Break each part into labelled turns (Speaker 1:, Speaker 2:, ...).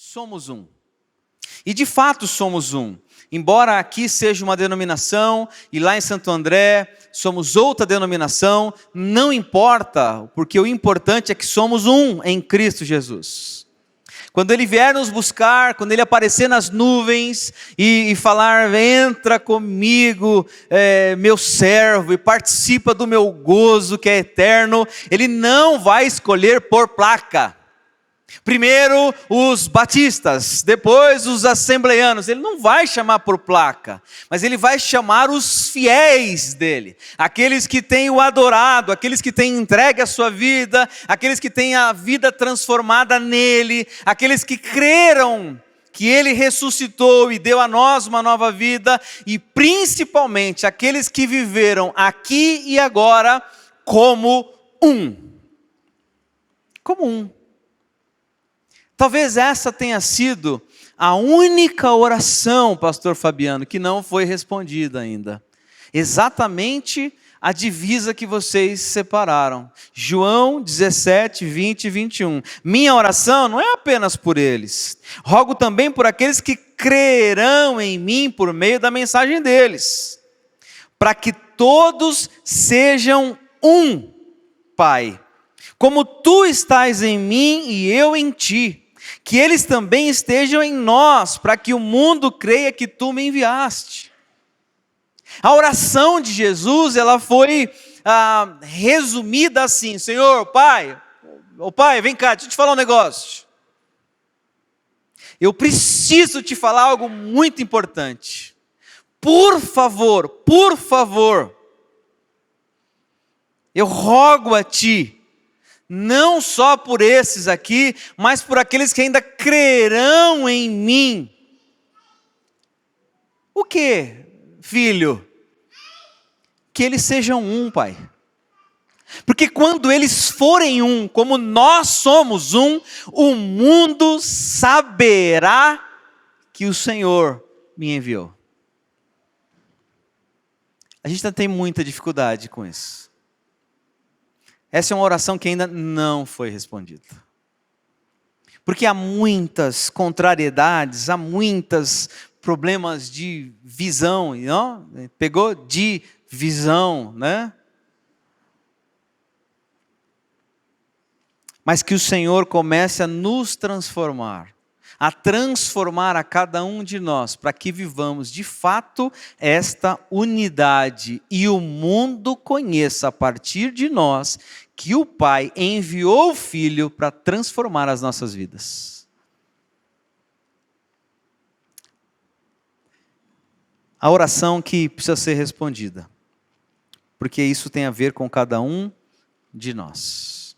Speaker 1: somos um. E de fato somos um. Embora aqui seja uma denominação e lá em Santo André somos outra denominação, não importa, porque o importante é que somos um em Cristo Jesus. Quando Ele vier nos buscar, quando Ele aparecer nas nuvens e falar, entra comigo, meu servo, e participa do meu gozo que é eterno, Ele não vai escolher por placa. Primeiro os batistas, depois os assembleianos. Ele não vai chamar por placa, mas Ele vai chamar os fiéis dEle. Aqueles que têm o adorado, aqueles que têm entregue a sua vida, aqueles que têm a vida transformada nele, aqueles que creram que Ele ressuscitou e deu a nós uma nova vida, e principalmente aqueles que viveram aqui e agora como um. Como um. Talvez essa tenha sido a única oração, pastor Fabiano, que não foi respondida ainda. Exatamente a divisa que vocês separaram. João 17, 20 e 21. Minha oração não é apenas por eles. Rogo também por aqueles que crerão em mim por meio da mensagem deles. Para que todos sejam um, Pai. Como tu estás em mim e eu em ti. Que eles também estejam em nós, para que o mundo creia que tu me enviaste. A oração de Jesus, ela foi resumida assim: Senhor, Pai, vem cá, deixa eu te falar um negócio. Eu preciso te falar algo muito importante. Por favor, eu rogo a ti, não só por esses aqui, mas por aqueles que ainda crerão em mim. O que, filho? Que eles sejam um, Pai. Porque quando eles forem um, como nós somos um, o mundo saberá que o Senhor me enviou. A gente ainda tem muita dificuldade com isso. Essa é uma oração que ainda não foi respondida. Porque há muitas contrariedades, há muitos problemas de visão, não? Pegou de visão, né? Mas que o Senhor comece a nos transformar, a transformar a cada um de nós, para que vivamos de fato esta unidade e o mundo conheça a partir de nós que o Pai enviou o Filho para transformar as nossas vidas. A oração que precisa ser respondida, porque isso tem a ver com cada um de nós.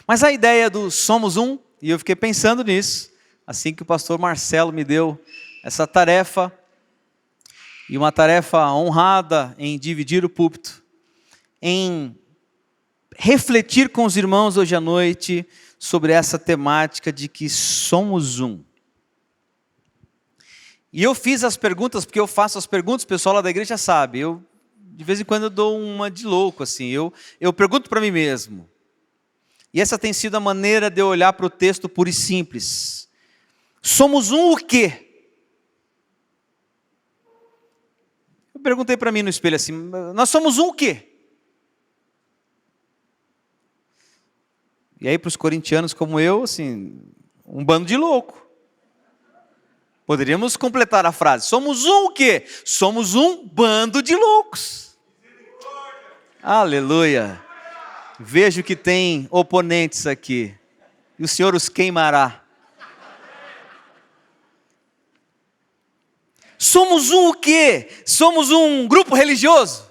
Speaker 1: Mas a ideia do somos um, e eu fiquei pensando nisso, assim que o pastor Marcelo me deu essa tarefa, e uma tarefa honrada em dividir o púlpito, em refletir com os irmãos hoje à noite sobre essa temática de que somos um. E eu fiz as perguntas, porque eu faço as perguntas, o pessoal lá da igreja sabe, eu de vez em quando eu dou uma de louco, assim, eu pergunto para mim mesmo. E essa tem sido a maneira de eu olhar para o texto puro e simples. Somos um o quê? Eu perguntei para mim no espelho assim, nós somos um o quê? E aí para os corintianos como eu, assim, um bando de louco. Poderíamos completar a frase, somos um o quê? Somos um bando de loucos. Aleluia. Vejo que tem oponentes aqui, e o Senhor os queimará. Somos um o quê? Somos um grupo religioso?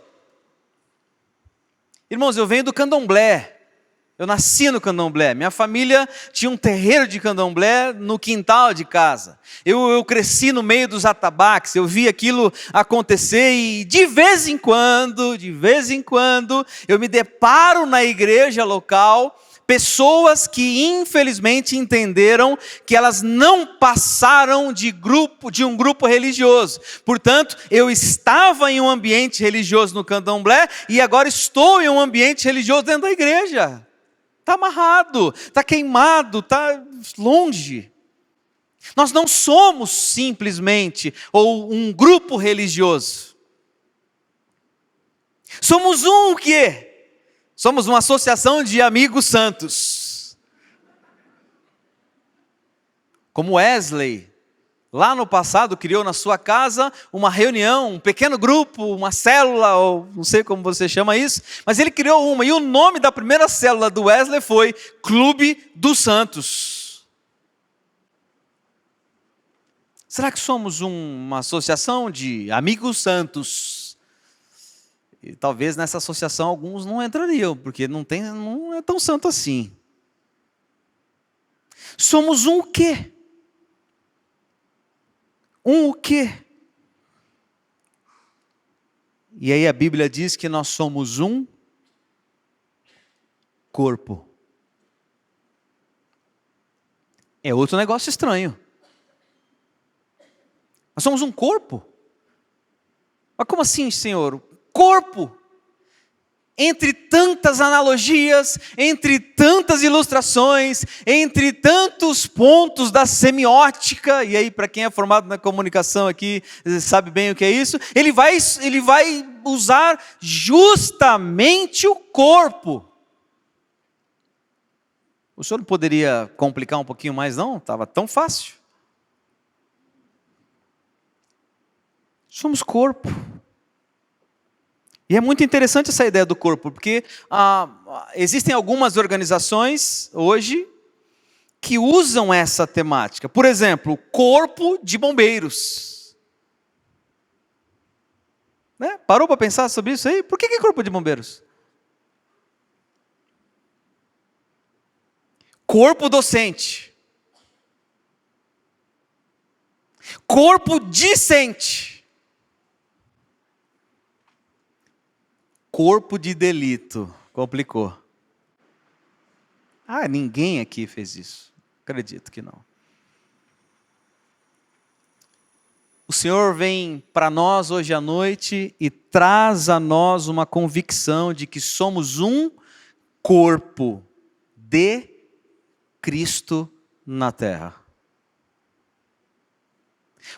Speaker 1: Irmãos, eu venho do candomblé. Eu nasci no candomblé. Minha família tinha um terreiro de candomblé no quintal de casa. Eu cresci no meio dos atabaques. Eu vi aquilo acontecer e de vez em quando, eu me deparo na igreja local pessoas que infelizmente entenderam que elas não passaram de um grupo religioso. Portanto, eu estava em um ambiente religioso no candomblé e agora estou em um ambiente religioso dentro da igreja. Está amarrado, está queimado, está longe. Nós não somos simplesmente ou um grupo religioso. Somos um o quê? Somos uma associação de amigos santos. Como Wesley, lá no passado, criou na sua casa uma reunião, um pequeno grupo, uma célula, ou não sei como você chama isso, mas ele criou uma, e o nome da primeira célula do Wesley foi Clube dos Santos. Será que somos uma associação de amigos santos? E talvez nessa associação alguns não entrariam, porque não é tão santo assim. Somos um o quê? Um o quê? E aí a Bíblia diz que nós somos um corpo. É outro negócio estranho. Nós somos um corpo? Mas como assim, Senhor? Corpo! Entre tantas analogias, entre tantas ilustrações, entre tantos pontos da semiótica, e aí para quem é formado na comunicação aqui, sabe bem o que é isso, ele vai usar justamente o corpo. O senhor não poderia complicar um pouquinho mais não? Estava tão fácil. Somos corpo. E é muito interessante essa ideia do corpo, porque existem algumas organizações hoje que usam essa temática. Por exemplo, corpo de bombeiros. Né? Parou para pensar sobre isso aí? Por que é corpo de bombeiros? Corpo docente. Corpo discente. Corpo de delito. Complicou. Ninguém aqui fez isso. Acredito que não. O Senhor vem para nós hoje à noite e traz a nós uma convicção de que somos um corpo de Cristo na terra.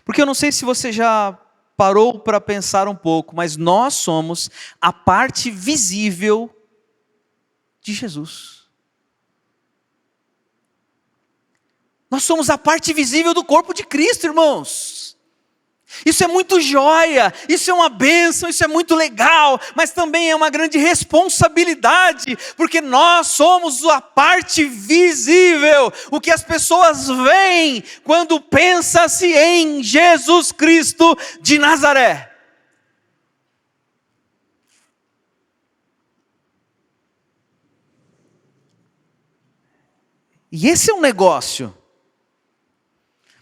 Speaker 1: Porque eu não sei se você já parou para pensar um pouco, mas nós somos a parte visível de Jesus. Nós somos a parte visível do corpo de Cristo, irmãos. Isso é muito joia, isso é uma bênção, isso é muito legal, mas também é uma grande responsabilidade, porque nós somos a parte visível, o que as pessoas veem quando pensa-se em Jesus Cristo de Nazaré. E esse é um negócio.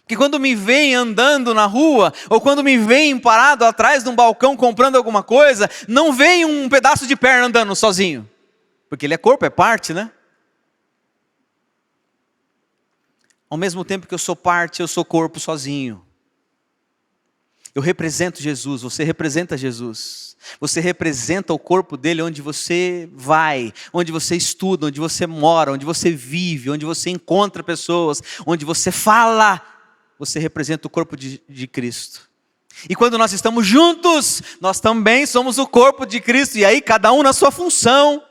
Speaker 1: Que quando me veem andando na rua, ou quando me veem parado atrás de um balcão comprando alguma coisa, não vem um pedaço de perna andando sozinho. Porque ele é corpo, é parte, né? Ao mesmo tempo que eu sou parte, eu sou corpo sozinho. Eu represento Jesus, você representa Jesus. Você representa o corpo dele onde você vai, onde você estuda, onde você mora, onde você vive, onde você encontra pessoas, onde você fala. Você representa o corpo de Cristo. E quando nós estamos juntos, nós também somos o corpo de Cristo. E aí cada um na sua função.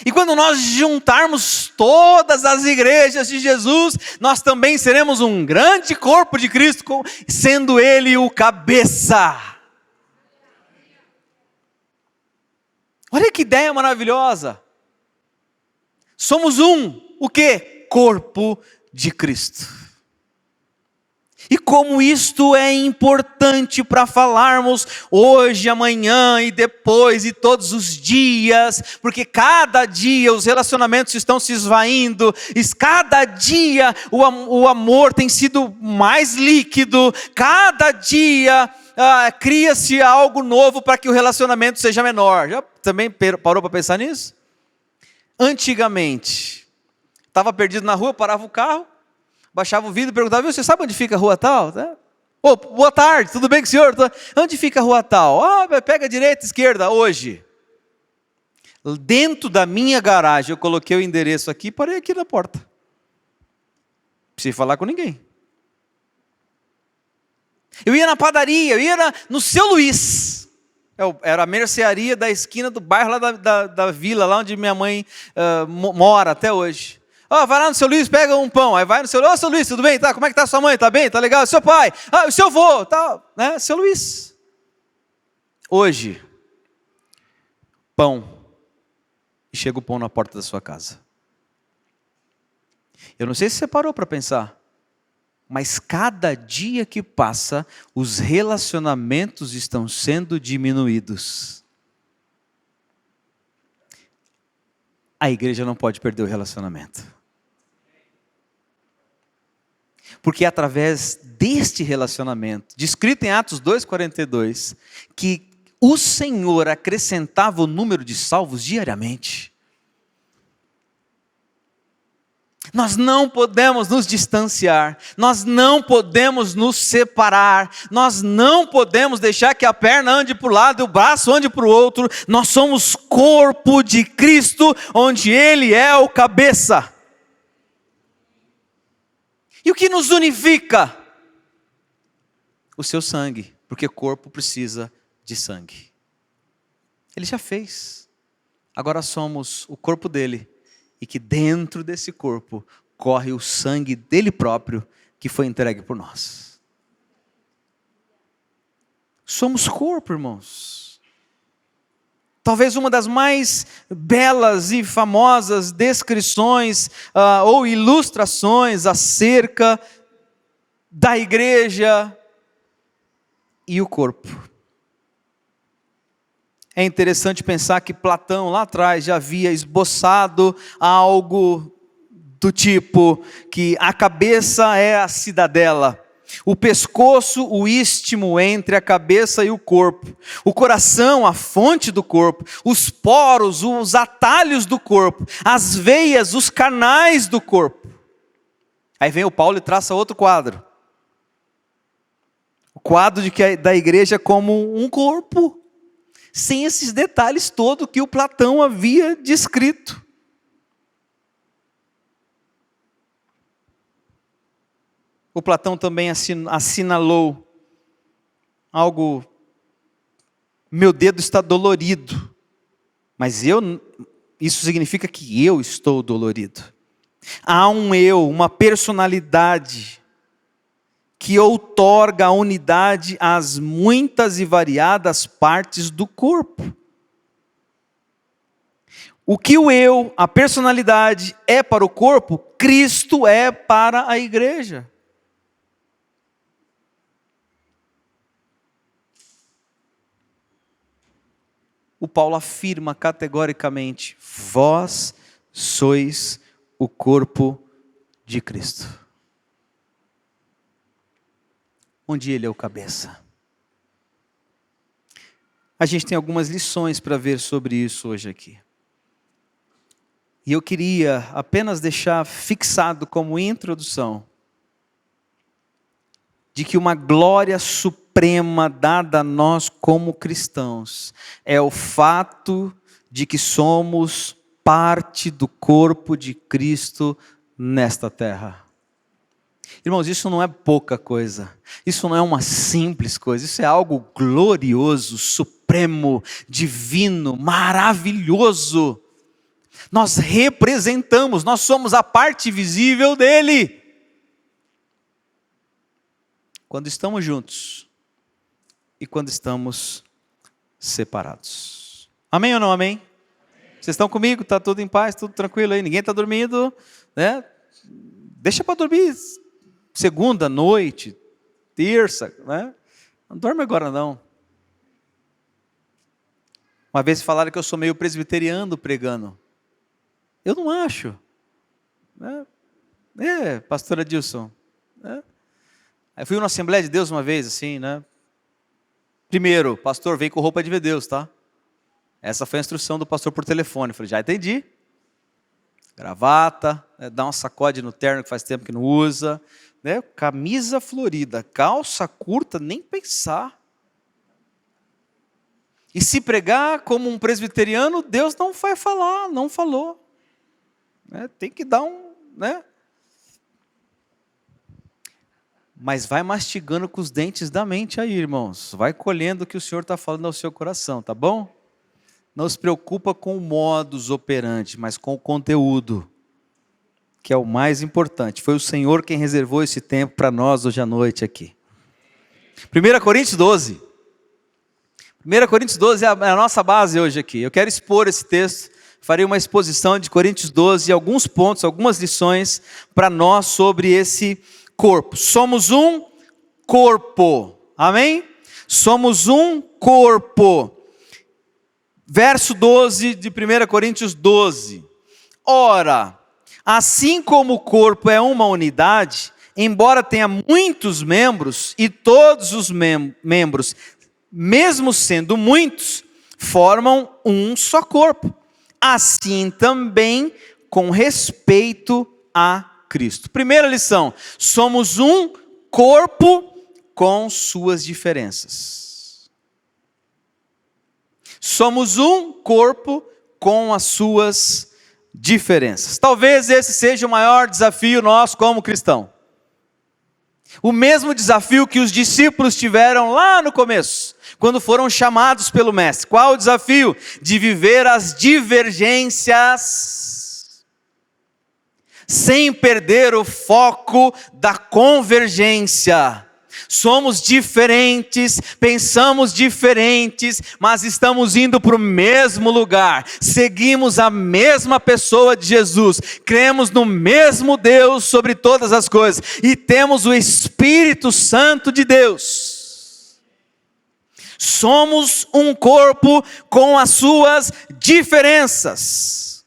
Speaker 1: E quando nós juntarmos todas as igrejas de Jesus, nós também seremos um grande corpo de Cristo, sendo Ele o cabeça. Olha que ideia maravilhosa. Somos o quê? Corpo de Cristo. E como isto é importante para falarmos hoje, amanhã e depois e todos os dias, porque cada dia os relacionamentos estão se esvaindo, e cada dia o amor tem sido mais líquido, cada dia cria-se algo novo para que o relacionamento seja menor. Já também parou para pensar nisso? Antigamente, estava perdido na rua, parava o carro, baixava o vidro e perguntava: você sabe onde fica a rua tal? Boa tarde, tudo bem com o senhor? Onde fica a rua tal? Pega a direita, esquerda, hoje. Dentro da minha garagem, eu coloquei o endereço aqui e parei aqui na porta. precisei falar com ninguém. Eu ia na padaria, eu ia no Seu Luís. Era a mercearia da esquina do bairro lá da vila, lá onde minha mãe mora até hoje. Vai lá no Seu Luís, pega um pão. Aí vai no Seu Luís, Seu Luís, tudo bem? Tá? Como é que tá sua mãe? Tá bem? Tá legal? Seu pai? O seu avô? Tá, né? Seu Luís. Hoje, pão. E chega o pão na porta da sua casa. Eu não sei se você parou para pensar, mas cada dia que passa, os relacionamentos estão sendo diminuídos. A igreja não pode perder o relacionamento. Porque é através deste relacionamento, descrito em Atos 2,42, que o Senhor acrescentava o número de salvos diariamente. Nós não podemos nos distanciar, nós não podemos nos separar, nós não podemos deixar que a perna ande para um lado e o braço ande para o outro. Nós somos corpo de Cristo, onde Ele é o cabeça. E o que nos unifica? O seu sangue, porque corpo precisa de sangue. Ele já fez. Agora somos o corpo dele. E que dentro desse corpo corre o sangue dele próprio, que foi entregue por nós. Somos corpo, irmãos. Talvez uma das mais belas e famosas descrições ou ilustrações acerca da igreja e o corpo. É interessante pensar que Platão lá atrás já havia esboçado algo do tipo que a cabeça é a cidadela, o pescoço, o istmo entre a cabeça e o corpo, o coração, a fonte do corpo, os poros, os atalhos do corpo, as veias, os canais do corpo. Aí vem o Paulo e traça outro quadro. O quadro da igreja como um corpo, sem esses detalhes todos que o Platão havia descrito. O Platão também assinalou algo, meu dedo está dolorido, mas isso significa que eu estou dolorido. Há um eu, uma personalidade, que outorga a unidade às muitas e variadas partes do corpo. O que o eu, a personalidade, é para o corpo, Cristo é para a igreja. O Paulo afirma categoricamente: vós sois o corpo de Cristo. Onde Ele é o cabeça. A gente tem algumas lições para ver sobre isso hoje aqui. E eu queria apenas deixar fixado como introdução, de que uma glória suprema dada a nós como cristãos, é o fato de que somos parte do corpo de Cristo nesta terra. Irmãos, isso não é pouca coisa, isso não é uma simples coisa, isso é algo glorioso, supremo, divino, maravilhoso. Nós representamos, nós somos a parte visível dele. Quando estamos juntos e quando estamos separados. Amém ou não amém? Vocês estão comigo? Está tudo em paz, tudo tranquilo aí? Ninguém está dormindo, né? Deixa para dormir segunda noite, terça, né? Não dorme agora não. Uma vez falaram que eu sou meio presbiteriano pregando. Eu não acho. Né? Pastor Adilson. Né? Eu fui numa Assembleia de Deus uma vez, assim, né? Primeiro, pastor, vem com roupa de ver Deus, tá? Essa foi a instrução do pastor por telefone. Eu falei, já entendi. Gravata, né? Dá uma sacode no terno que faz tempo que não usa. Né? Camisa florida, calça curta, nem pensar. E se pregar como um presbiteriano, Deus não vai falar, não falou. Né? Tem que dar um... Né? Mas vai mastigando com os dentes da mente aí, irmãos. Vai colhendo o que o Senhor está falando ao seu coração, tá bom? Não se preocupa com o modus operandi, mas com o conteúdo, que é o mais importante. Foi o Senhor quem reservou esse tempo para nós hoje à noite aqui. 1 Coríntios 12. 1 Coríntios 12 é a nossa base hoje aqui. Eu quero expor esse texto, farei uma exposição de Coríntios 12, alguns pontos, algumas lições para nós sobre esse corpo. Somos um corpo, amém? Somos um corpo. Verso 12 de 1 Coríntios 12. Ora, assim como o corpo é uma unidade, embora tenha muitos membros, e todos os membros, mesmo sendo muitos, formam um só corpo. Assim também com respeito a Cristo. Primeira lição: somos um corpo com suas diferenças. Somos um corpo com as suas diferenças. Talvez esse seja o maior desafio nosso como cristão. O mesmo desafio que os discípulos tiveram lá no começo, quando foram chamados pelo Mestre. Qual o desafio? De viver as divergências, sem perder o foco da convergência. Somos diferentes, pensamos diferentes, mas estamos indo para o mesmo lugar. Seguimos a mesma pessoa de Jesus, cremos no mesmo Deus sobre todas as coisas e temos o Espírito Santo de Deus. Somos um corpo com as suas diferenças.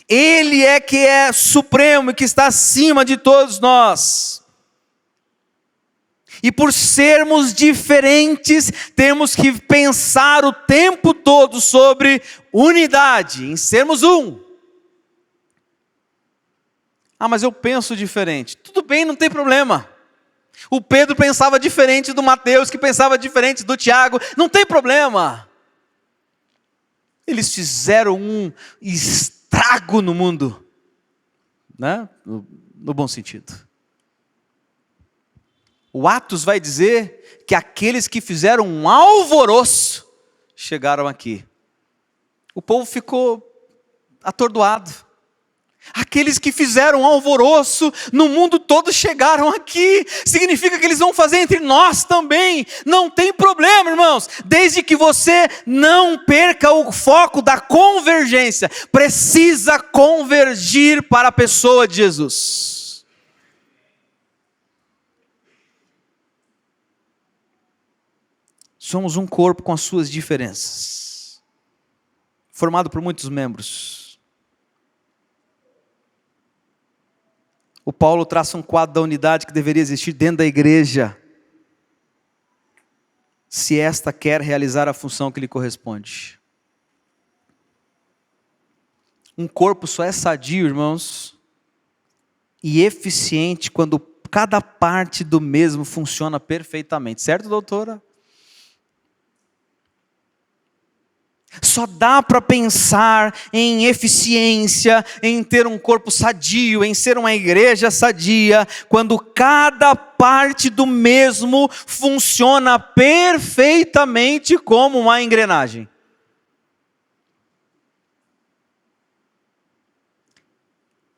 Speaker 1: Ele é que é supremo e que está acima de todos nós. E por sermos diferentes, temos que pensar o tempo todo sobre unidade, em sermos um. Ah, mas eu penso diferente. Tudo bem, não tem problema. O Pedro pensava diferente do Mateus, que pensava diferente do Tiago. Não tem problema. Eles fizeram um estrago no mundo, né? No bom sentido. O Atos vai dizer que aqueles que fizeram um alvoroço chegaram aqui. O povo ficou atordoado. Aqueles que fizeram um alvoroço no mundo todo chegaram aqui. Significa que eles vão fazer entre nós também. Não tem problema, irmãos. Desde que você não perca o foco da convergência. Precisa convergir para a pessoa de Jesus. Somos um corpo com as suas diferenças, formado por muitos membros. O Paulo traça um quadro da unidade que deveria existir dentro da igreja, se esta quer realizar a função que lhe corresponde. Um corpo só é sadio, irmãos, e eficiente quando cada parte do mesmo funciona perfeitamente. Certo, doutora? Só dá para pensar em eficiência, em ter um corpo sadio, em ser uma igreja sadia, quando cada parte do mesmo funciona perfeitamente como uma engrenagem.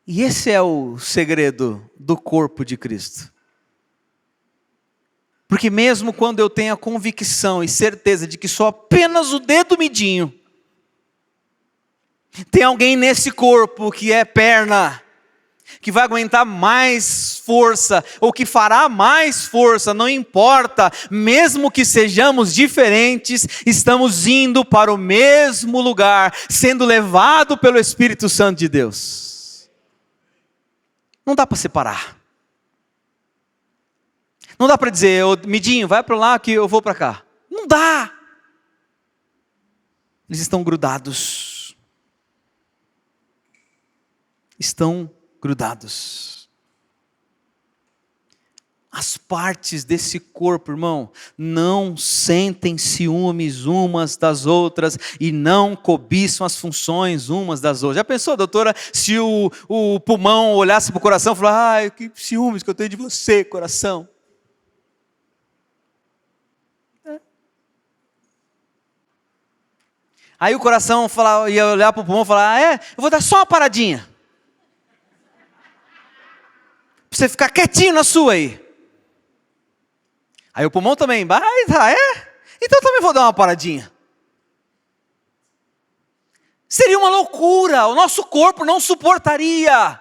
Speaker 1: E esse é o segredo do corpo de Cristo. Porque mesmo quando eu tenho a convicção e certeza de que sou apenas o dedo midinho, tem alguém nesse corpo que é perna, que vai aguentar mais força, ou que fará mais força, não importa, mesmo que sejamos diferentes, estamos indo para o mesmo lugar, sendo levado pelo Espírito Santo de Deus. Não dá para separar. Não dá para dizer, midinho, vai para lá que eu vou para cá. Não dá. Eles estão grudados. Estão grudados. As partes desse corpo, irmão, não sentem ciúmes umas das outras e não cobiçam as funções umas das outras. Já pensou, doutora, se o pulmão olhasse para o coração e falasse, ai, que ciúmes que eu tenho de você, coração. Aí o coração ia olhar para o pulmão e falar, eu vou dar só uma paradinha. Para você ficar quietinho na sua aí. Aí o pulmão também, então também vou dar uma paradinha. Seria uma loucura, o nosso corpo não suportaria.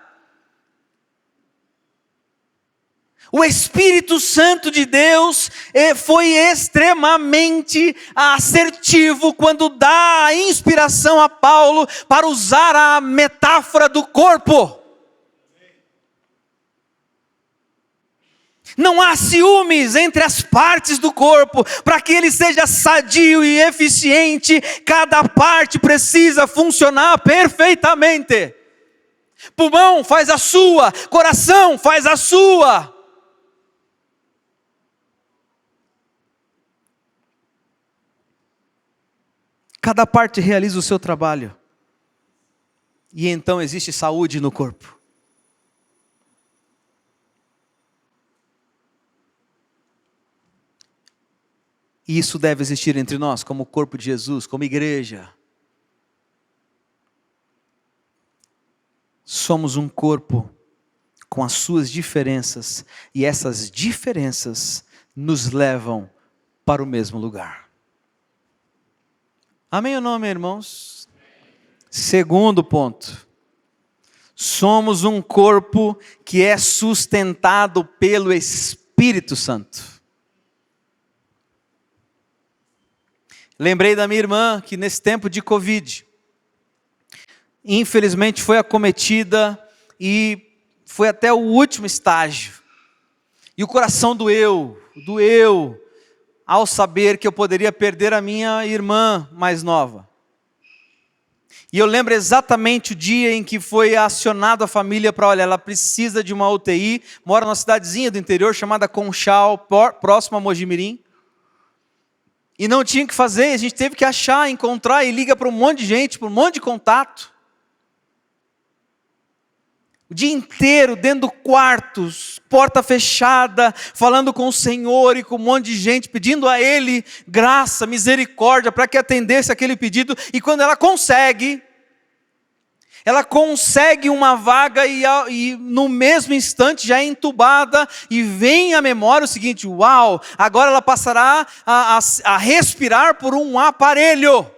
Speaker 1: O Espírito Santo de Deus foi extremamente assertivo quando dá a inspiração a Paulo para usar a metáfora do corpo. Não há ciúmes entre as partes do corpo, para que ele seja sadio e eficiente, cada parte precisa funcionar perfeitamente. Pulmão faz a sua, coração faz a sua. Cada parte realiza o seu trabalho. E então existe saúde no corpo. E isso deve existir entre nós, como corpo de Jesus, como igreja. Somos um corpo com as suas diferenças. E essas diferenças nos levam para o mesmo lugar. Amém ou não, amém, irmãos? Segundo ponto. Somos um corpo que é sustentado pelo Espírito Santo. Lembrei da minha irmã que nesse tempo de Covid, infelizmente foi acometida e foi até o último estágio. E o coração doeu ao saber que eu poderia perder a minha irmã mais nova. E eu lembro exatamente o dia em que foi acionado a família para, olha, ela precisa de uma UTI, mora numa cidadezinha do interior chamada Conchal, próximo a Mojimirim. E não tinha o que fazer, a gente teve que achar, encontrar e liga para um monte de gente, para um monte de contato. O dia inteiro dentro do quarto, porta fechada, falando com o Senhor e com um monte de gente, pedindo a Ele graça, misericórdia, para que atendesse aquele pedido. E quando ela consegue uma vaga e no mesmo instante já é entubada e vem à memória o seguinte, uau, agora ela passará a respirar por um aparelho.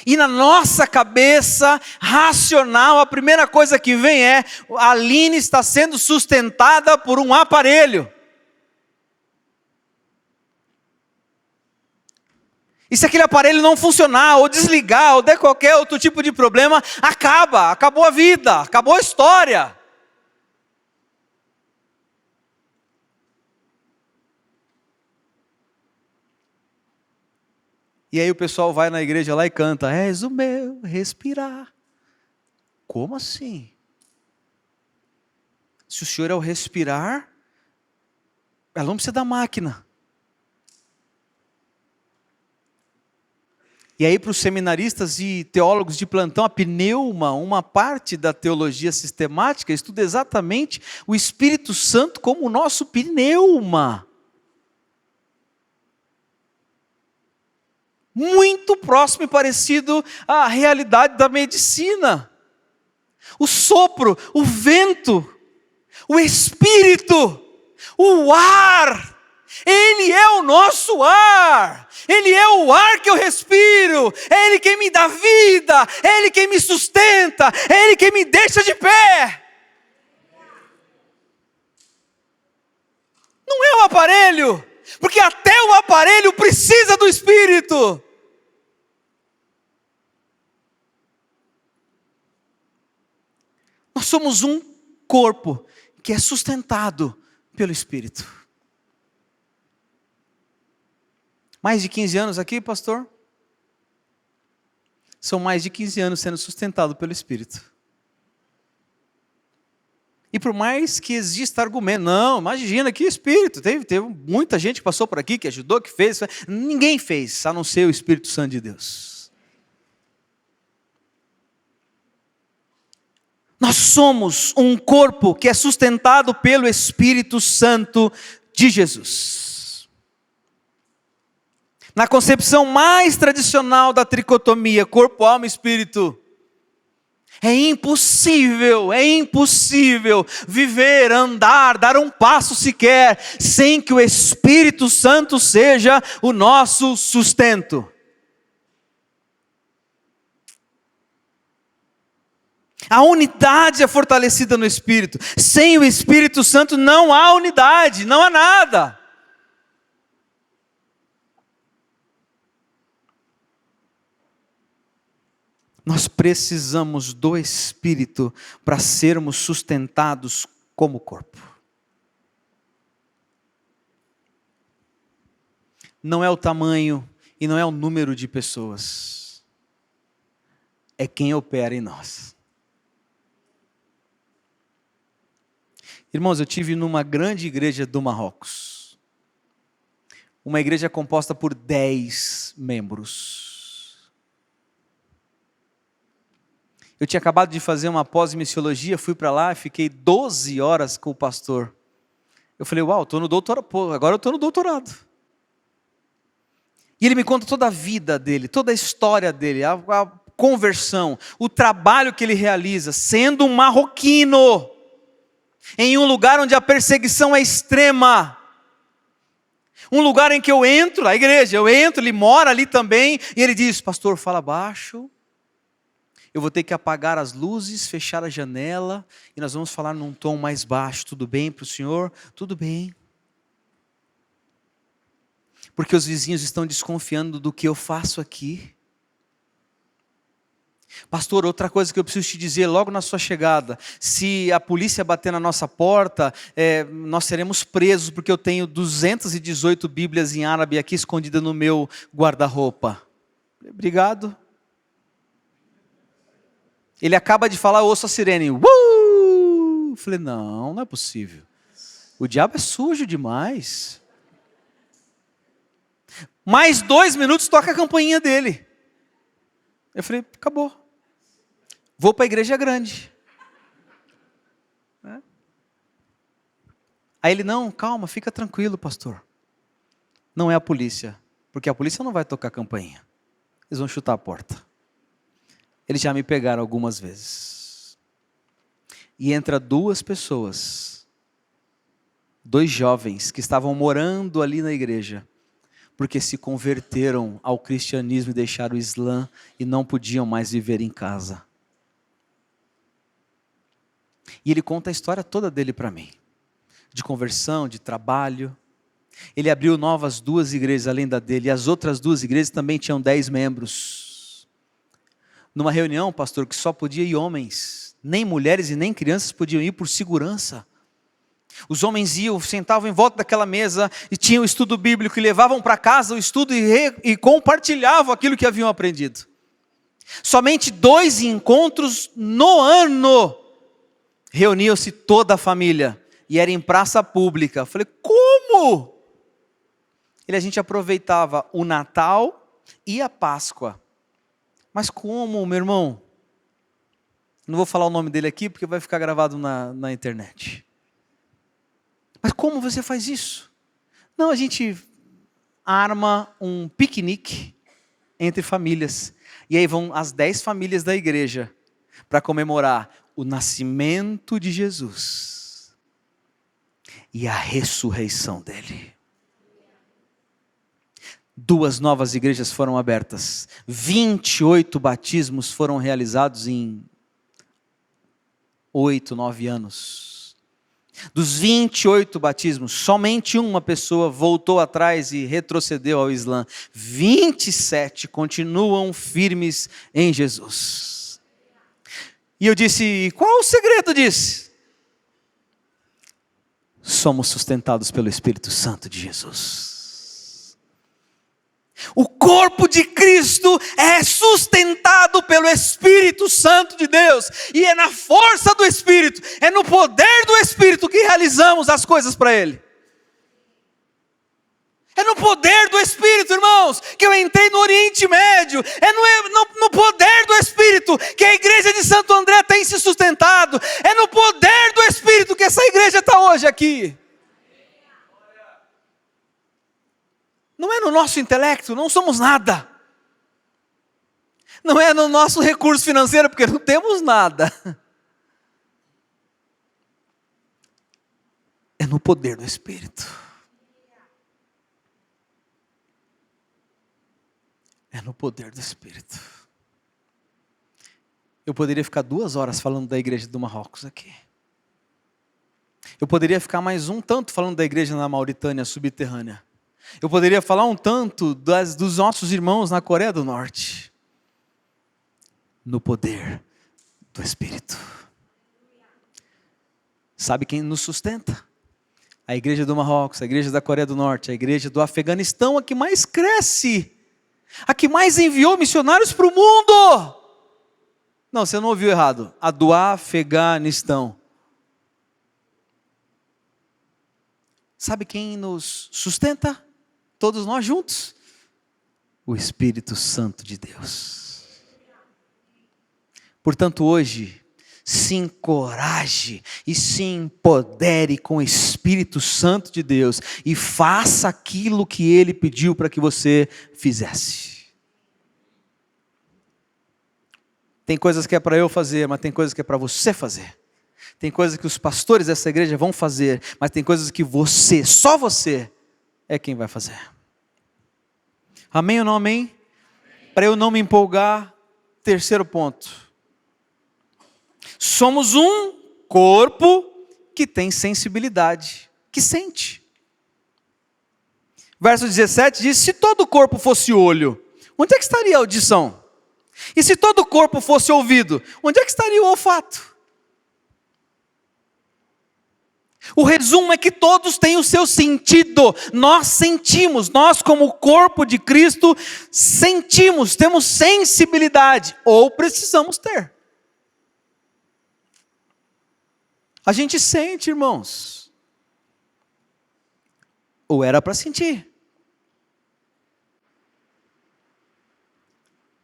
Speaker 1: E na nossa cabeça racional, a primeira coisa que vem é, a Aline está sendo sustentada por um aparelho. E se aquele aparelho não funcionar, ou desligar, ou der qualquer outro tipo de problema, acabou a vida, acabou a história. E aí o pessoal vai na igreja lá e canta, és o meu respirar. Como assim? Se o Senhor é o respirar, ela não precisa da máquina. E aí para os seminaristas e teólogos de plantão, a pneuma, uma parte da teologia sistemática, estuda exatamente o Espírito Santo como o nosso pneuma. Muito próximo e parecido à realidade da medicina. O sopro, o vento, o Espírito, o ar, Ele é o nosso ar. Ele é o ar que eu respiro, é Ele quem me dá vida, é Ele quem me sustenta, é Ele quem me deixa de pé. Não é o aparelho, porque até o aparelho precisa do Espírito. Nós somos um corpo que é sustentado pelo Espírito. Mais de 15 anos aqui, pastor? São mais de 15 anos sendo sustentado pelo Espírito. E por mais que exista argumento, não, imagina que Espírito, teve muita gente que passou por aqui, que ajudou, que fez, ninguém fez, a não ser o Espírito Santo de Deus. Nós somos um corpo que é sustentado pelo Espírito Santo de Jesus. Na concepção mais tradicional da tricotomia, corpo, alma e espírito, é impossível viver, andar, dar um passo sequer, sem que o Espírito Santo seja o nosso sustento. A unidade é fortalecida no Espírito. Sem o Espírito Santo não há unidade, não há nada. Nós precisamos do Espírito para sermos sustentados como corpo. Não é o tamanho e não é o número de pessoas. É quem opera em nós. Irmãos, eu tive numa grande igreja do Marrocos. Uma igreja composta por 10 membros. Eu tinha acabado de fazer uma pós-missiologia, fui para lá e fiquei 12 horas com o pastor. Eu falei, uau, estou no doutorado, agora eu estou no doutorado. E ele me conta toda a vida dele, toda a história dele, a conversão, o trabalho que ele realiza, sendo um marroquino, em um lugar onde a perseguição é extrema. Um lugar em que eu entro, a igreja, ele mora ali também, e ele diz, pastor, fala baixo, eu vou ter que apagar as luzes, fechar a janela, e nós vamos falar num tom mais baixo, tudo bem para o senhor? Tudo bem. Porque os vizinhos estão desconfiando do que eu faço aqui. Pastor, outra coisa que eu preciso te dizer logo na sua chegada, se a polícia bater na nossa porta, nós seremos presos, porque eu tenho 218 bíblias em árabe aqui escondidas no meu guarda-roupa. Obrigado. Ele acaba de falar, eu ouço a sirene. Falei, não é possível. O diabo é sujo demais. Mais 2 minutos toca a campainha dele. Eu falei, acabou. Vou para a igreja grande. Aí ele, não, calma, fica tranquilo, pastor. Não é a polícia, porque a polícia não vai tocar a campainha. Eles vão chutar a porta. Eles já me pegaram algumas vezes. E entra 2 pessoas, 2 jovens que estavam morando ali na igreja, porque se converteram ao cristianismo e deixaram o Islã e não podiam mais viver em casa. E ele conta a história toda dele para mim, de conversão, de trabalho. Ele abriu novas 2 igrejas além da dele, e as outras 2 igrejas também tinham 10 membros. Numa reunião, pastor, que só podia ir homens, nem mulheres e nem crianças podiam ir por segurança. Os homens iam, sentavam em volta daquela mesa e tinham o estudo bíblico e levavam para casa o estudo e compartilhavam aquilo que haviam aprendido. Somente 2 encontros no ano reuniam-se toda a família e era em praça pública. Eu falei, como? A gente aproveitava o Natal e a Páscoa. Mas como, meu irmão? Não vou falar o nome dele aqui porque vai ficar gravado na internet. Mas como você faz isso? Não, a gente arma um piquenique entre famílias. E aí vão as 10 famílias da igreja para comemorar o nascimento de Jesus e a ressurreição dele. 2 novas igrejas foram abertas. 28 batismos foram realizados em 8, 9 anos. Dos 28 batismos, somente uma pessoa voltou atrás e retrocedeu ao Islã. 27 continuam firmes em Jesus. E eu disse, qual o segredo disso? Somos sustentados pelo Espírito Santo de Jesus. O corpo de Cristo é sustentado pelo Espírito Santo de Deus. E é na força do Espírito, é no poder do Espírito que realizamos as coisas para Ele. É no poder do Espírito, irmãos, que eu entrei no Oriente Médio. É no poder do Espírito que a igreja de Santo André tem se sustentado. É no poder do Espírito que essa igreja está hoje aqui. Não é no nosso intelecto, não somos nada. Não é no nosso recurso financeiro, porque não temos nada. É no poder do Espírito. É no poder do Espírito. Eu poderia ficar 2 horas falando da igreja do Marrocos aqui. Eu poderia ficar mais um tanto falando da igreja na Mauritânia subterrânea. Eu poderia falar um tanto dos nossos irmãos na Coreia do Norte. No poder do Espírito. Sabe quem nos sustenta? A igreja do Marrocos, a igreja da Coreia do Norte, a igreja do Afeganistão, a que mais cresce. A que mais enviou missionários para o mundo. Não, você não ouviu errado. A do Afeganistão. Sabe quem nos sustenta? Todos nós juntos. O Espírito Santo de Deus. Portanto, hoje, se encoraje e se empodere com o Espírito Santo de Deus e faça aquilo que Ele pediu para que você fizesse. Tem coisas que é para eu fazer, mas tem coisas que é para você fazer. Tem coisas que os pastores dessa igreja vão fazer, mas tem coisas que você, só você, é quem vai fazer. Amém ou não amém? Para eu não me empolgar, terceiro ponto. Somos um corpo que tem sensibilidade, que sente. Verso 17 diz, se todo o corpo fosse olho, onde é que estaria a audição? E se todo o corpo fosse ouvido, onde é que estaria o olfato? O resumo é que todos têm o seu sentido. Nós sentimos, nós como corpo de Cristo, sentimos, temos sensibilidade, ou precisamos ter. A gente sente, irmãos. Ou era para sentir.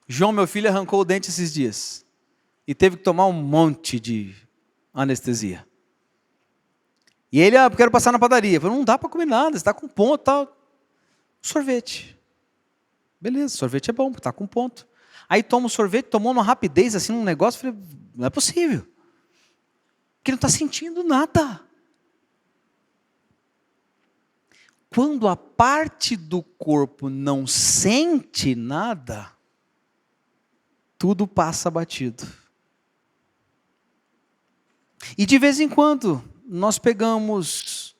Speaker 1: João, meu filho, arrancou o dente esses dias. E teve que tomar um monte de anestesia. E ele, eu quero passar na padaria. Eu falei, não dá para comer nada, você está com ponto, tal. Sorvete. Beleza, sorvete é bom, está com ponto. Aí toma o sorvete, tomou uma rapidez, assim, um negócio, falei, não é possível. Porque não está sentindo nada. Quando a parte do corpo não sente nada, tudo passa batido. E de vez em quando, nós pegamos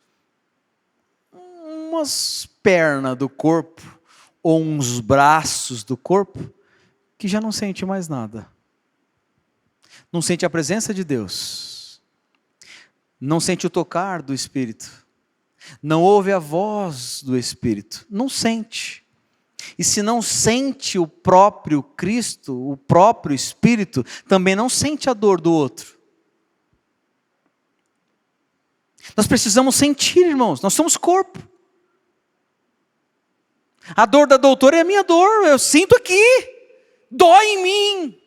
Speaker 1: umas pernas do corpo, ou uns braços do corpo, que já não sente mais nada. Não sente a presença de Deus. Não sente o tocar do Espírito. Não ouve a voz do Espírito. Não sente. E se não sente o próprio Cristo, o próprio Espírito, também não sente a dor do outro. Nós precisamos sentir, irmãos, nós somos corpo. A dor da doutora é a minha dor, eu sinto aqui, dói em mim.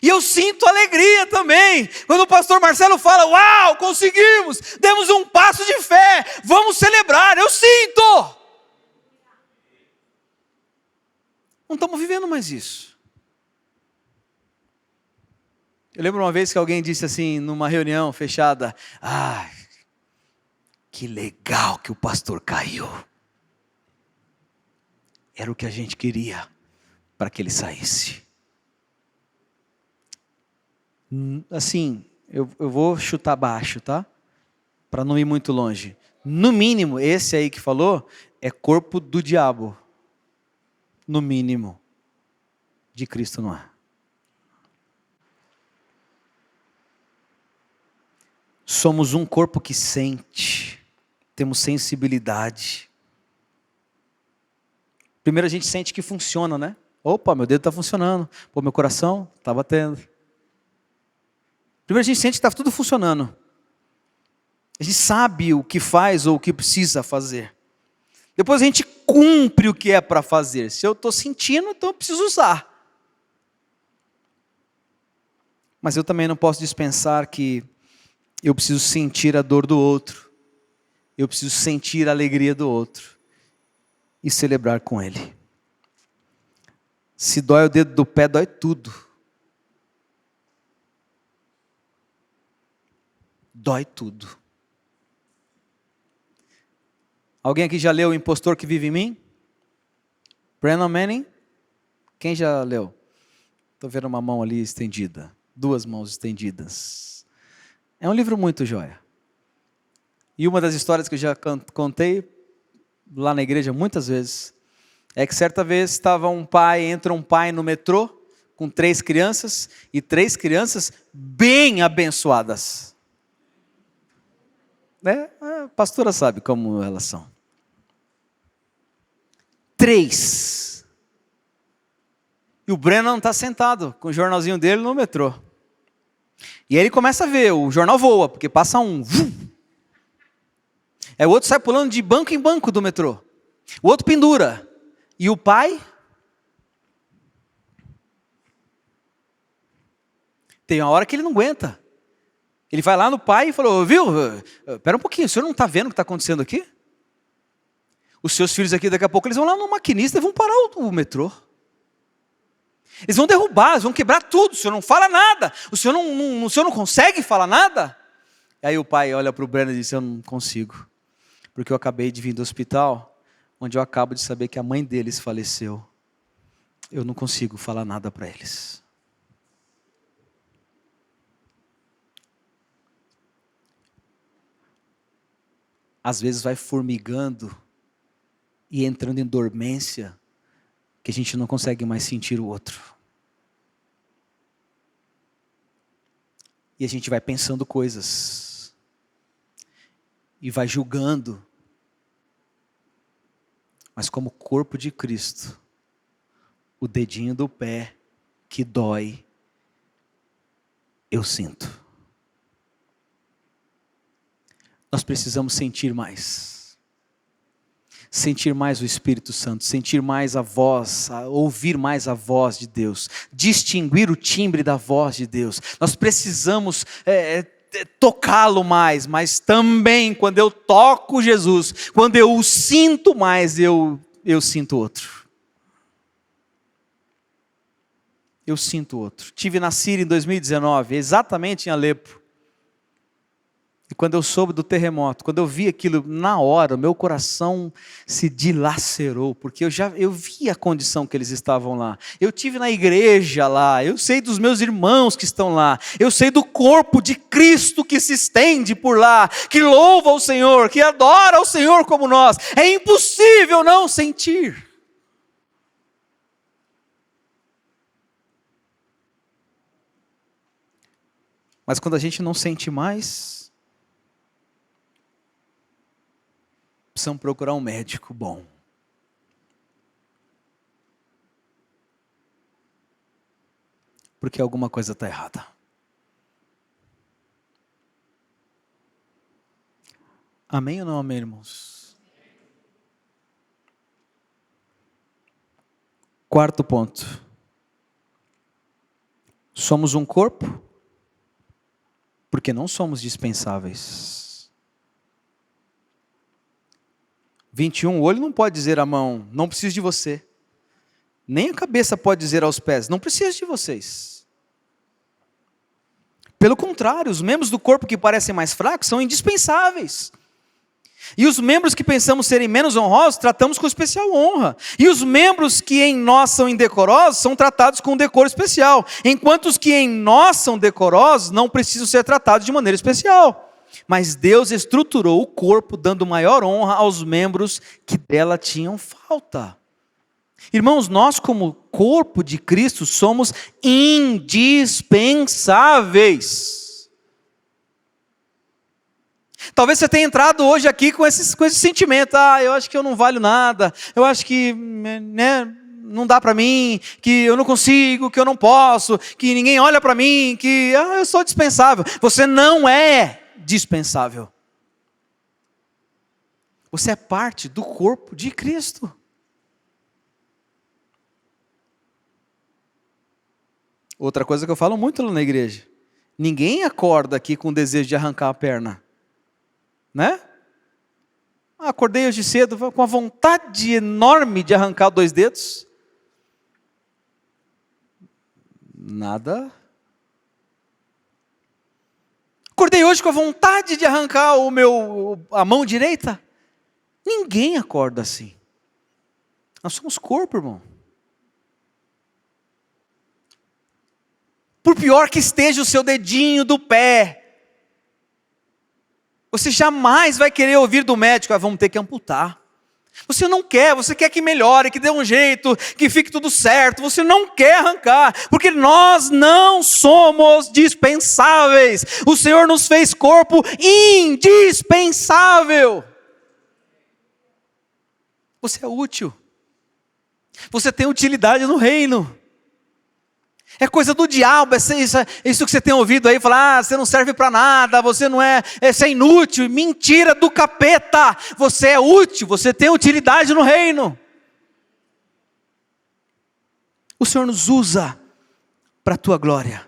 Speaker 1: E eu sinto alegria também, quando o pastor Marcelo fala, uau, conseguimos, demos um passo de fé, vamos celebrar, eu sinto. Não estamos vivendo mais isso. Eu lembro uma vez que alguém disse assim, numa reunião fechada, que legal que o pastor caiu. Era o que a gente queria, para que ele saísse. Assim, eu vou chutar baixo, tá? Para não ir muito longe. No mínimo, esse aí que falou, é corpo do diabo. No mínimo. De Cristo não é. Somos um corpo que sente. Temos sensibilidade. Primeiro a gente sente que funciona, né? Opa, meu dedo está funcionando. Pô, meu coração está batendo. Primeiro a gente sente que está tudo funcionando. A gente sabe o que faz ou o que precisa fazer. Depois a gente cumpre o que é para fazer. Se eu estou sentindo, então eu preciso usar. Mas eu também não posso dispensar que eu preciso sentir a dor do outro. Eu preciso sentir a alegria do outro. e celebrar com Ele. Se dói o dedo do pé, dói tudo. Dói tudo. Alguém aqui já leu O Impostor que Vive em Mim? Brennan Manning? Quem já leu? Estou vendo uma mão ali estendida. 2 mãos estendidas. É um livro muito joia. E uma das histórias que eu já contei lá na igreja muitas vezes, é que certa vez entra um pai no metrô com 3 crianças, e 3 crianças bem abençoadas. A pastora sabe como elas são. 3. E o Brennan está sentado com o jornalzinho dele no metrô. E aí ele começa a ver, o jornal voa, porque passa um... O outro sai pulando de banco em banco do metrô. O outro pendura. E o pai... Tem uma hora que ele não aguenta. Ele vai lá no pai e falou, viu, espera um pouquinho, o senhor não está vendo o que está acontecendo aqui? Os seus filhos aqui, daqui a pouco, eles vão lá no maquinista e vão parar o metrô. Eles vão derrubar, eles vão quebrar tudo, o senhor não fala nada, o senhor não consegue falar nada. Aí o pai olha para o Brennan e diz, eu não consigo, porque eu acabei de vir do hospital, onde eu acabo de saber que a mãe deles faleceu. Eu não consigo falar nada para eles. Às vezes vai formigando e entrando em dormência, que a gente não consegue mais sentir o outro. E a gente vai pensando coisas. E vai julgando. Mas como corpo de Cristo, o dedinho do pé que dói, eu sinto. Nós precisamos sentir mais. Sentir mais o Espírito Santo, sentir mais a voz, ouvir mais a voz de Deus, distinguir o timbre da voz de Deus. Nós precisamos tocá-lo mais, mas também quando eu toco Jesus, quando eu o sinto mais, eu sinto outro. Eu sinto outro. Estive na Síria em 2019, exatamente em Alepo. E quando eu soube do terremoto, quando eu vi aquilo na hora, o meu coração se dilacerou, porque eu vi a condição que eles estavam lá. Eu estive na igreja lá, eu sei dos meus irmãos que estão lá, eu sei do corpo de Cristo que se estende por lá, que louva o Senhor, que adora o Senhor como nós. É impossível não sentir. Mas quando a gente não sente mais, precisamos procurar um médico bom. Porque alguma coisa está errada. Amém ou não amém, irmãos? 4º ponto. Somos um corpo porque não somos dispensáveis. 21, o olho não pode dizer à mão, não preciso de você. Nem a cabeça pode dizer aos pés, não preciso de vocês. Pelo contrário, os membros do corpo que parecem mais fracos são indispensáveis. E os membros que pensamos serem menos honrosos, tratamos com especial honra. E os membros que em nós são indecorosos, são tratados com decoro especial. Enquanto os que em nós são decorosos, não precisam ser tratados de maneira especial. Mas Deus estruturou o corpo, dando maior honra aos membros que dela tinham falta. Irmãos, nós como corpo de Cristo somos indispensáveis. Talvez você tenha entrado hoje aqui com esse sentimento, eu acho que eu não valho nada, eu acho que não dá para mim, que eu não consigo, que eu não posso, que ninguém olha para mim, que eu sou dispensável. Você não é dispensável. Você é parte do corpo de Cristo. Outra coisa que eu falo muito lá na igreja. Ninguém acorda aqui com o desejo de arrancar a perna. Né? Acordei hoje cedo com uma vontade enorme de arrancar 2 dedos. Nada. Acordei hoje com a vontade de arrancar a mão direita. Ninguém acorda assim. Nós somos corpo, irmão. Por pior que esteja o seu dedinho do pé, você jamais vai querer ouvir do médico: vamos ter que amputar. Você não quer, você quer que melhore, que dê um jeito, que fique tudo certo. Você não quer arrancar, porque nós não somos dispensáveis. O Senhor nos fez corpo indispensável. Você é útil. Você tem utilidade no reino. É coisa do diabo, isso que você tem ouvido aí, falar: você não serve para nada, você não você é inútil. Mentira do capeta, você é útil, você tem utilidade no reino. O Senhor nos usa para a tua glória.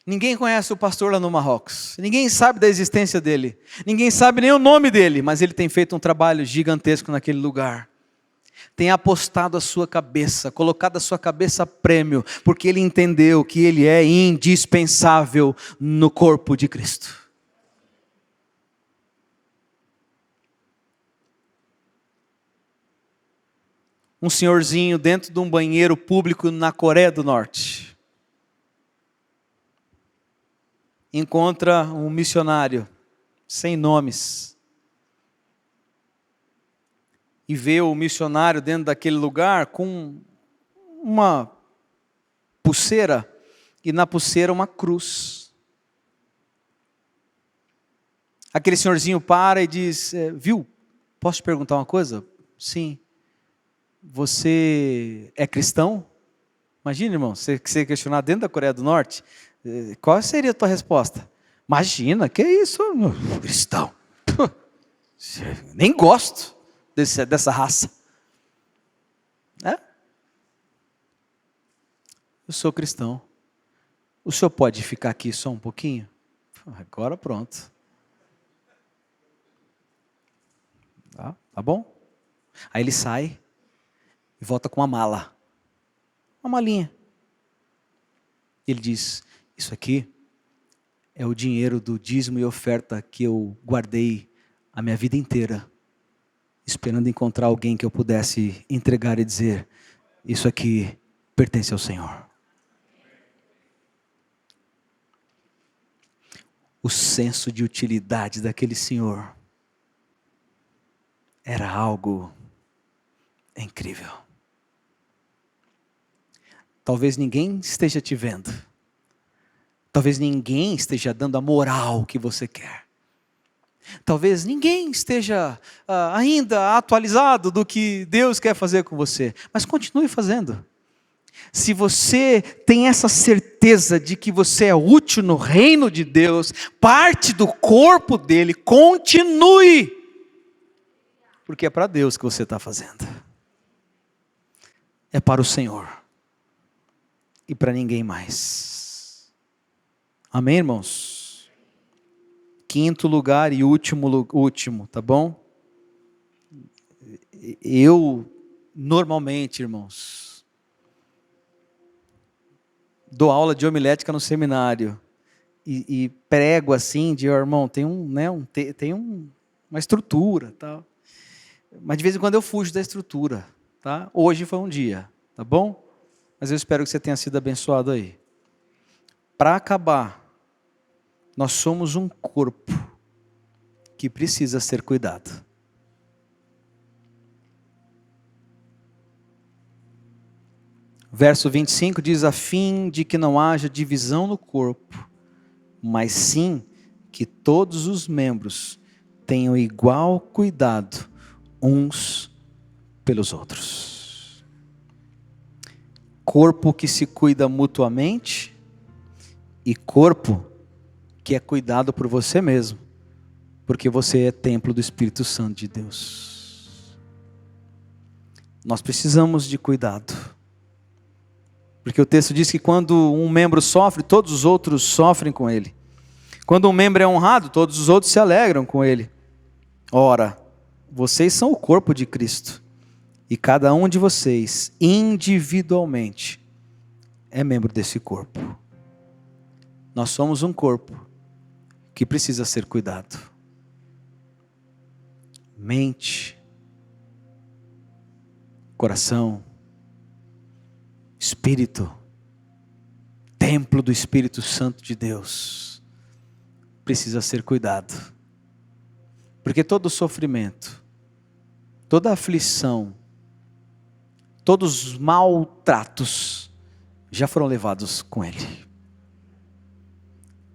Speaker 1: Ninguém conhece o pastor lá no Marrocos, ninguém sabe da existência dele, ninguém sabe nem o nome dele, mas ele tem feito um trabalho gigantesco naquele lugar. Tem apostado a sua cabeça, colocado a sua cabeça a prêmio, porque ele entendeu que ele é indispensável no corpo de Cristo. Um senhorzinho dentro de um banheiro público na Coreia do Norte encontra um missionário sem nomes e vê o missionário dentro daquele lugar com uma pulseira, e na pulseira uma cruz. Aquele senhorzinho para e diz: viu, posso te perguntar uma coisa? Sim. Você é cristão? Imagina, irmão, você questionar dentro da Coreia do Norte, qual seria a tua resposta? Imagina, que isso? Cristão. Nem gosto dessa raça. Eu sou cristão. O senhor pode ficar aqui só um pouquinho? Agora pronto. Tá bom? Aí ele sai e volta com uma mala. Uma malinha. Ele diz: isso aqui é o dinheiro do dízimo e oferta que eu guardei a minha vida inteira, esperando encontrar alguém que eu pudesse entregar e dizer: isso aqui pertence ao Senhor. O senso de utilidade daquele senhor era algo incrível. Talvez ninguém esteja te vendo. Talvez ninguém esteja dando a moral que você quer. Talvez ninguém esteja ainda atualizado do que Deus quer fazer com você. Mas continue fazendo. Se você tem essa certeza de que você é útil no reino de Deus, parte do corpo dele, continue. Porque é para Deus que você está fazendo. É para o Senhor. E para ninguém mais. Amém, irmãos? Quinto lugar e último, tá bom? Eu, normalmente, irmãos, dou aula de homilética no seminário. E prego assim, irmão, tem uma estrutura, tal. Mas de vez em quando eu fujo da estrutura, tá? Hoje foi um dia, tá bom? Mas eu espero que você tenha sido abençoado aí. Para acabar, nós somos um corpo que precisa ser cuidado. Verso 25 diz: a fim de que não haja divisão no corpo, mas sim que todos os membros tenham igual cuidado uns pelos outros. Corpo que se cuida mutuamente e corpo que é cuidado por você mesmo, porque você é templo do Espírito Santo de Deus. Nós precisamos de cuidado, porque o texto diz que quando um membro sofre, todos os outros sofrem com ele. Quando um membro é honrado, todos os outros se alegram com ele. Ora, vocês são o corpo de Cristo, e cada um de vocês, individualmente, é membro desse corpo. Nós somos um corpo que precisa ser cuidado. Mente, coração, espírito, templo do Espírito Santo de Deus, precisa ser cuidado. Porque todo sofrimento, toda aflição, todos os maltratos já foram levados com ele.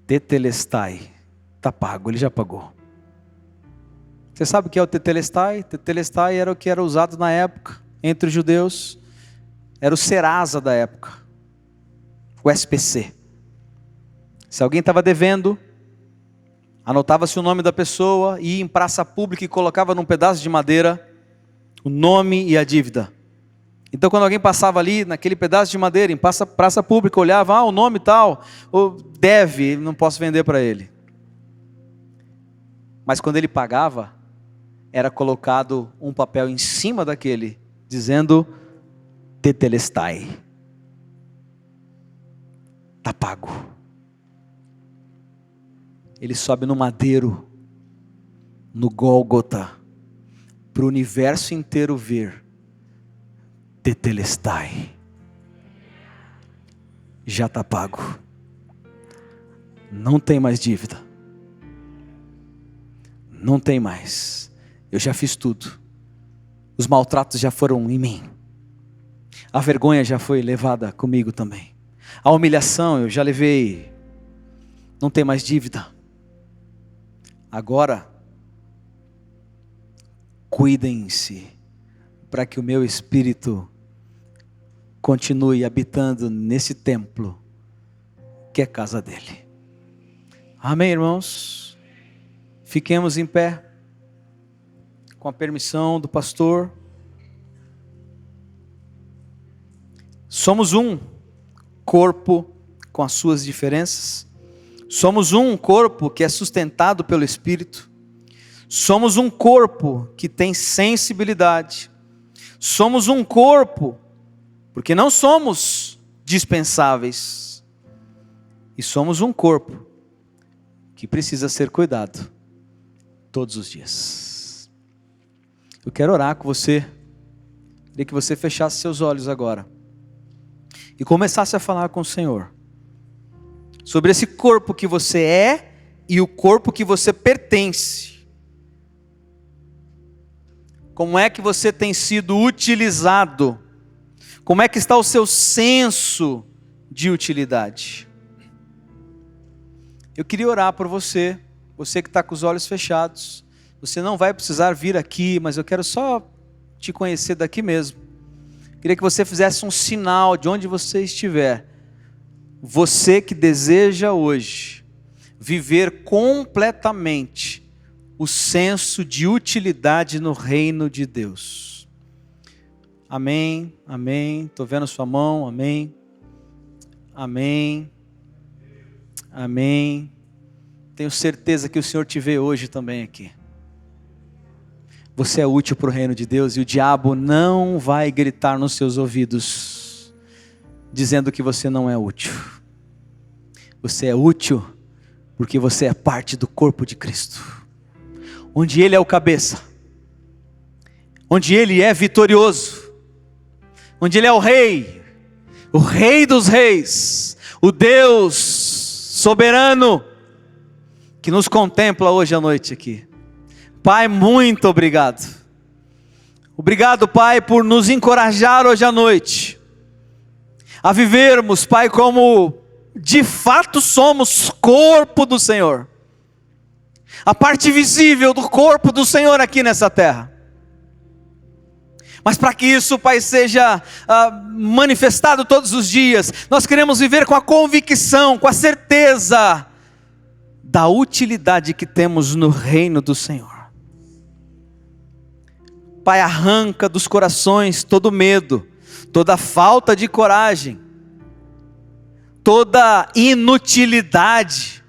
Speaker 1: Tetelestai, está pago, ele já pagou. Você sabe o que é o tetelestai? Tetelestai era o que era usado na época, entre os judeus. Era o Serasa da época, o SPC. Se alguém estava devendo, anotava-se o nome da pessoa, ia em praça pública e colocava num pedaço de madeira o nome e a dívida. Então quando alguém passava ali naquele pedaço de madeira, em praça pública, olhava, o nome tal, ou deve, não posso vender para ele. Mas quando ele pagava, era colocado um papel em cima daquele, dizendo, tetelestai, está pago. Ele sobe no madeiro, no Gólgota, para o universo inteiro ver, tetelestai, já está pago, não tem mais dívida, não tem mais, eu já fiz tudo, os maltratos já foram em mim, a vergonha já foi levada comigo também, a humilhação eu já levei, não tem mais dívida. Agora, cuidem-se para que o meu espírito continue habitando nesse templo que é casa dele. Amém, irmãos? Fiquemos em pé, com a permissão do pastor. Somos um corpo com as suas diferenças. Somos um corpo que é sustentado pelo Espírito. Somos um corpo que tem sensibilidade. Somos um corpo, porque não somos dispensáveis. E somos um corpo que precisa ser cuidado todos os dias. Eu quero orar com você. Queria que você fechasse seus olhos agora e começasse a falar com o Senhor sobre esse corpo que você é e o corpo que você pertence. Como é que você tem sido utilizado? Como é que está o seu senso de utilidade? Eu queria orar por você, você que está com os olhos fechados. Você não vai precisar vir aqui, mas eu quero só te conhecer daqui mesmo. Queria que você fizesse um sinal de onde você estiver. Você que deseja hoje viver completamente o senso de utilidade no reino de Deus. Amém, amém. Estou vendo sua mão, amém. Amém, amém. Tenho certeza que o Senhor te vê hoje também aqui. Você é útil para o reino de Deus e o diabo não vai gritar nos seus ouvidos, dizendo que você não é útil. Você é útil porque você é parte do corpo de Cristo, onde Ele é o cabeça, onde Ele é vitorioso, onde Ele é o Rei dos reis, o Deus soberano, que nos contempla hoje à noite aqui. Pai, muito obrigado. Obrigado, Pai, por nos encorajar hoje à noite a vivermos, Pai, como de fato somos corpo do Senhor, a parte visível do corpo do Senhor aqui nessa terra. Mas para que isso, Pai, seja manifestado todos os dias, nós queremos viver com a convicção, com a certeza da utilidade que temos no reino do Senhor. Pai, arranca dos corações todo medo, toda falta de coragem, toda inutilidade.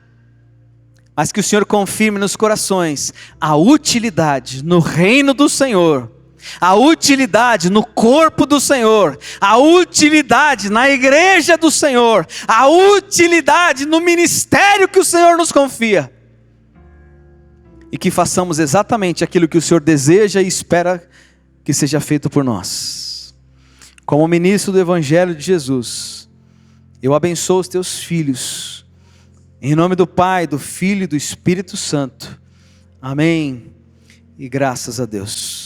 Speaker 1: mas que o Senhor confirme nos corações a utilidade no reino do Senhor, a utilidade no corpo do Senhor, a utilidade na igreja do Senhor, a utilidade no ministério que o Senhor nos confia, e que façamos exatamente aquilo que o Senhor deseja e espera que seja feito por nós. Como ministro do Evangelho de Jesus, eu abençoo os teus filhos, em nome do Pai, do Filho e do Espírito Santo. Amém. E graças a Deus.